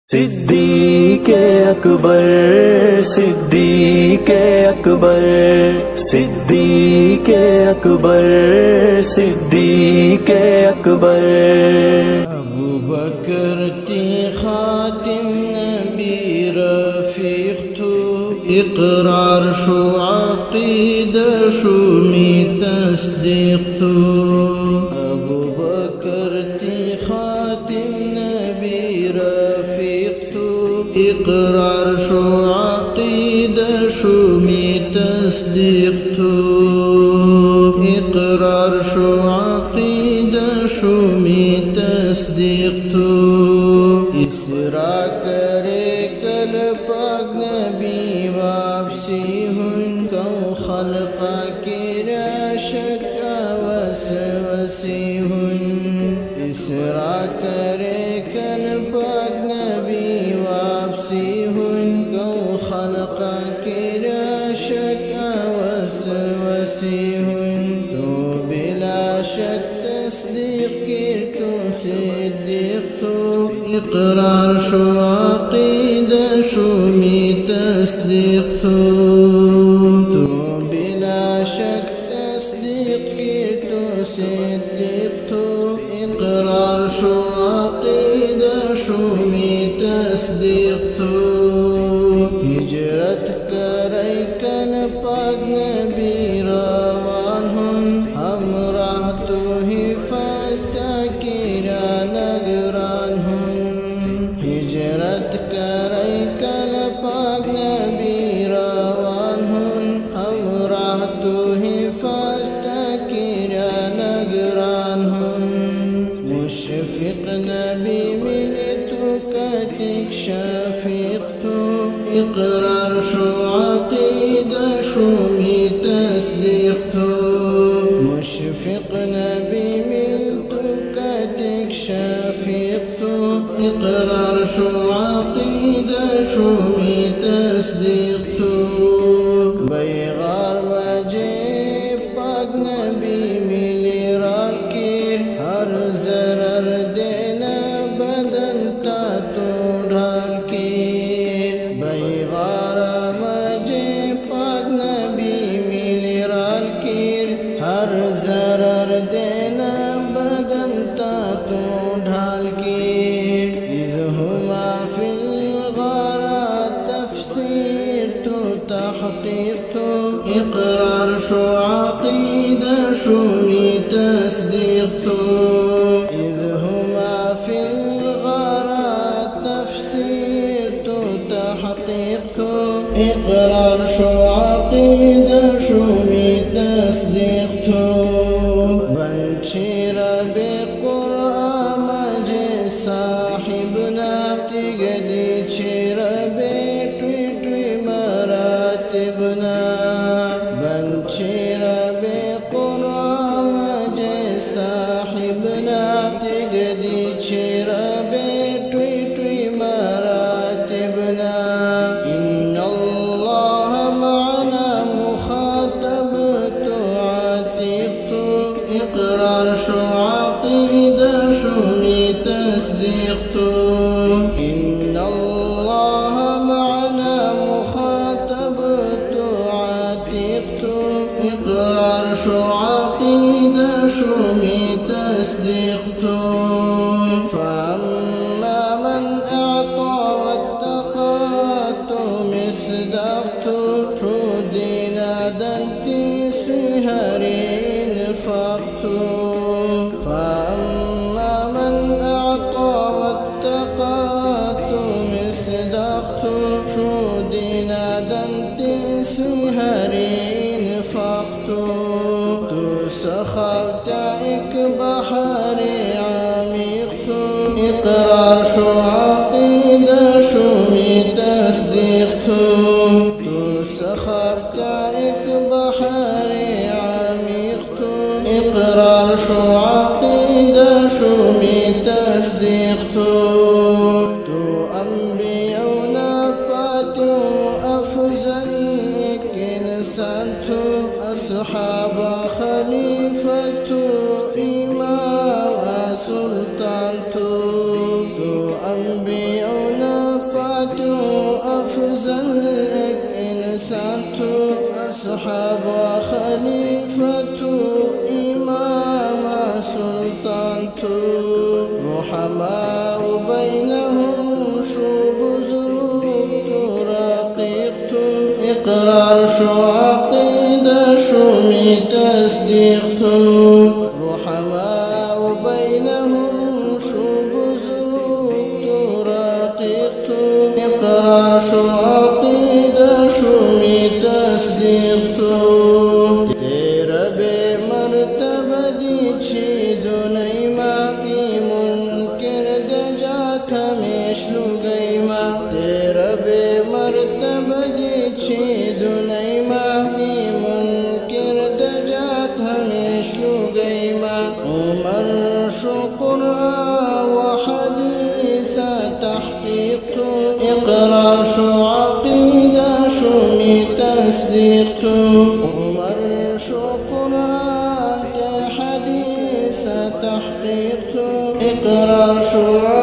सिद्दीक़े अकबर सिद्दीक़े अकबर सिद्दीक़े अकबर सिद्दीक़े अकबर अबू बकर ती खातिम नबी रफीक तू इक़रार शो अक़ीदा शो मी तस्दीक तू अबू बकर ती खातिम नबी रफीक तू इक़रार शो अक़ीदा शो मी तस्दीक तू इक़रार शो अक़ीदा शो मी तस्दीक तू इसरा करे कल पाक नबी वापसी हुनको खल्क़ा की राशक वसी हुन इसरा करे कल पाक नबी वापसी हुनको खल्क़ा की राशक वसी हुन तो बिला शक तस्दीक किर तो सिद्दीक तो इक़रार शो अक़ीदा शो मी तस्दीक तो बिला शक तस्दीक किर तो सिद्दीक तो इक़रार शो अक़ीदा शो मी तस्दीक तो हिजरत करे कन पाक नबी रवान हुन हमराह तो हिफाज़ता किरा नगरान हुन हिजरत करे कन पाक नबी रवान हुन हमराह तो हिफाज़ता किरा नगरान हुन मुशफ़िक़ नबी मिले तो कतिक शफ़ीक़ तो इक़रार शो अक़ीदा शो मी तस्दीक तो मुशफ़िक़ नबी मिल तो कतिक शफ़ीक़ तो इक़रार शो अक़ीदा शो मी तस्दीक तो बैगार मजे पाक नबी मिले राकीर हर ज़रर देना बदन ता तो ढाल कीर बैगार मजे पाक नबी मिले राकीर हर ज़रर देना बदन ता तो ढाल कीर इज़ हुमा फिल गारात तफ़सीर तो तहक़ीक़ तो इक़रार शो अक़ीदा शो मी तस्दीक तो इज़ हुमा फिल गारात तफ़सीर तो तहक़ीक़ तो इक़रार शो अक़ीदा शो मी तस्दीक तो बंशीर बे क़ुरआन मजे साहिबना तिगदी चेर बे ट्वी ट्वी मरातिबना बंशीर बे क़ुरआन मजे साहिबना तिगदी चेर बे ट्वी ट्वी मरातिबना इन्नल्लाह मअना मुखातब तो आतिक तो इक़रार शो अक़ीदा शो मी तस्दीक तो इन्नल्लाह मअना मुखातब तो आतिक तो इक़रार शो अक़ीदा शो मी तस्दीक तो फअम्मा मन अअता वत्तक़ा तो मिस्दाक़ तो शो दीना दंती सिहरे इन्फ़ाक़ तो फअम्मा मन अअता वत्तक़ा तो मिस्दाक़ तो शो दीना दंती सिहरे इन्फ़ाक़ तो सख़ावता एक बहार आमिक़ तो इक़रार शो अक़ीदा शो मी तस्दीक तो सख़ावता एक बहार आमिक़ तो इक़रार शो अक़ीदा शो मी तस्दीक तो अंबिया ना पातो अफ़ज़ल एक इंसान तो अस्हाब खलीफतु इमाम सुल्तान तो अंबिया ना أفضل ایک انسان تو اصحاب خلیفہ تو امام سلطان تو رحماء بینهم شو بزرگ تو رقیق تو اقرار شو عقیدہ شو می تصدیق تو رحماء بینهم شو بزرگ تو رقیق تو اقرار شو عقیدہ شو می تصدیق تو تیرا بے مرتبہ دی چی دنئی ما تی منکر دجات ہمیش لگئی ما تیرا بے مرتبہ دی چی دنئی ما تی منکر دجات ہمیش لگئی ما عمر شو قرآن و حدیث تحقیق تو اقرار شو عقیدہ شو می تصدیق تو عمر شو قرآن کے حدیث تحقیق تو اقرار شو